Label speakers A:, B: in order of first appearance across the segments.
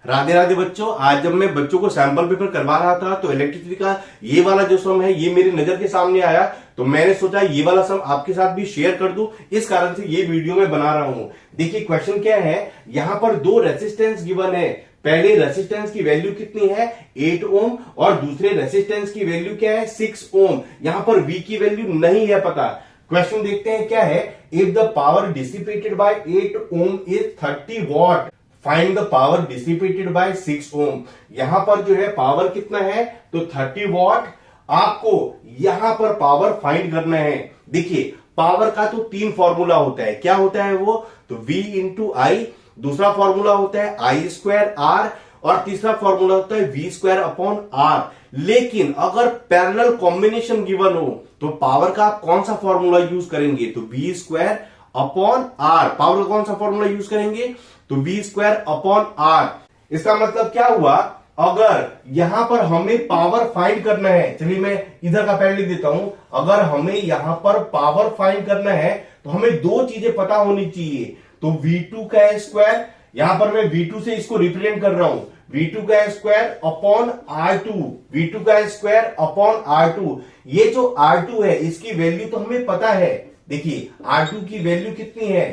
A: राधे राधे बच्चों। आज जब मैं बच्चों को सैंपल पेपर करवा रहा था तो इलेक्ट्रिसिटी का ये वाला जो सम है ये मेरी नजर के सामने आया, तो मैंने सोचा ये वाला सम आपके साथ भी शेयर कर दूं, इस कारण से ये वीडियो मैं बना रहा हूं। देखिए क्वेश्चन क्या है, यहां पर दो रेसिस्टेंस गिवन है। पहले रेसिस्टेंस की वैल्यू कितनी है 8 ओम और दूसरे रेसिस्टेंस की वैल्यू क्या है 6 ओम। यहां पर V की वैल्यू नहीं है पता। क्वेश्चन देखते हैं क्या है, if the power dissipated by 8 ohm is 30 watt, find the power dissipated by 6 ohm. यहां पर जो है पावर कितना है तो 30 वॉट। आपको यहां पर पावर फाइंड करना है। देखिए पावर का तो तीन फॉर्मूला होता है, क्या होता है वो, तो V इंटू आई, दूसरा फॉर्मूला होता है आई स्क्वायर आर और तीसरा फॉर्मूला होता है V स्क्वायर अपॉन आर। लेकिन अगर पैरेलल कॉम्बिनेशन गिवन हो तो पावर का आप कौन सा फॉर्मूला यूज करेंगे, तो V square upon R. Power का कौन सा फॉर्मूला यूज करेंगे, तो V स्क्वायर अपॉन आर। इसका मतलब क्या हुआ, अगर यहां पर हमें पावर फाइंड करना है, चलिए मैं इधर का पहले लिख देता हूं। अगर हमें यहां पर पावर फाइंड करना है तो हमें दो चीजें पता होनी चाहिए, तो V2 का स्क्वायर, यहां पर मैं V2 से इसको रिप्रेजेंट कर रहा हूं, V2 का स्क्वायर अपॉन R2, V2 का स्क्वायर अपॉन R2। ये जो R2 है इसकी वैल्यू तो हमें पता है। देखिए R2 की वैल्यू कितनी है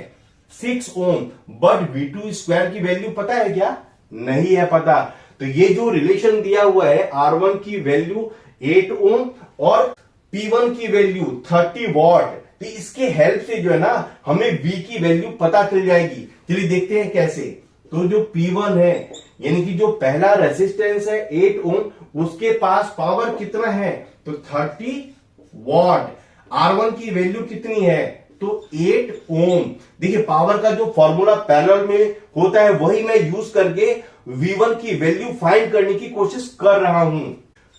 A: 6 ओम, बट V2 स्क्वायर की वैल्यू पता है क्या, नहीं है पता। तो ये जो रिलेशन दिया हुआ है R1 की वैल्यू 8 ओम और P1 की वैल्यू 30 वॉट, तो इसके हेल्प से जो है ना हमें V की वैल्यू पता चल जाएगी। चलिए देखते हैं कैसे। तो जो P1 है यानी कि जो पहला रेसिस्टेंस है 8 ओम, उसके पास पावर कितना है तो 30 वॉट। R1 की वैल्यू कितनी है तो 8 ओम। देखिए पावर का जो फॉर्मूला पैरेलल में होता है वही मैं यूज करके V1 की वैल्यू फाइंड करने की कोशिश कर रहा हूं।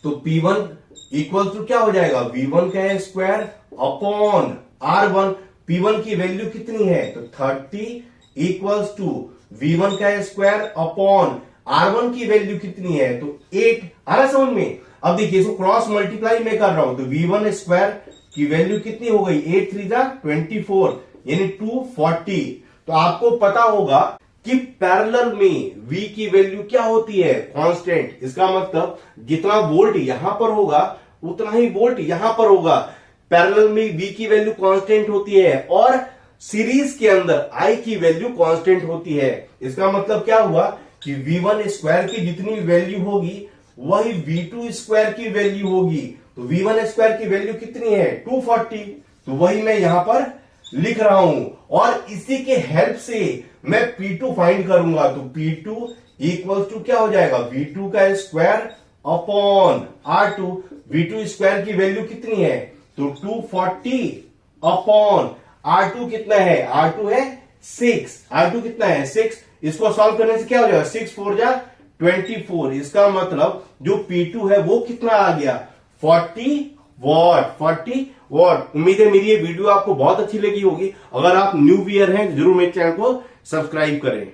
A: तो P1 इक्वल टू क्या हो जाएगा, V1 का स्क्वायर अपॉन R1। P1 की वैल्यू कितनी है तो 30 इक्वल्स टू V1 का स्क्वायर अपॉन R1 की वैल्यू कितनी है तो 8। आ रहा समझ में। अब देखिए इसको क्रॉस मल्टीप्लाई में कर रहा हूं, तो V1 स्क्वायर की वैल्यू कितनी हो गई 8 3 जा 24 यानी 240। तो आपको पता होगा कि पैरेलल में V की वैल्यू क्या होती है कांस्टेंट। इसका मतलब जितना वोल्ट यहां पर होगा उतना ही वोल्ट यहां पर होगा। पैरेलल में V की वैल्यू कांस्टेंट होती है और सीरीज के अंदर I की वैल्यू कांस्टेंट होती है। इसका मतलब क्या हुआ कि V1 स्क्वायर की जितनी वैल्यू होगी वही V2 स्क्वायर की वैल्यू होगी। तो V1 स्क्वायर की वैल्यू कितनी है 240, तो वही मैं यहां पर लिख रहा हूं और इसी के हेल्प से मैं P2 फाइंड करूंगा। तो P2 इक्वल टू क्या हो जाएगा V2 का square upon R2। V2 square की वैल्यू कितनी है तो 240 अपॉन R2 कितना है, R2 है 6। R2 कितना है 6। इसको सॉल्व करने से क्या हो जाएगा 6 4 जा 24। इसका मतलब जो P2 है वो कितना आ गया 40 वॉट। 40 वॉट। उम्मीद है मेरी ये वीडियो आपको बहुत अच्छी लगी होगी। अगर आप न्यू व्यूअर हैं जरूर मेरे चैनल को सब्सक्राइब करें।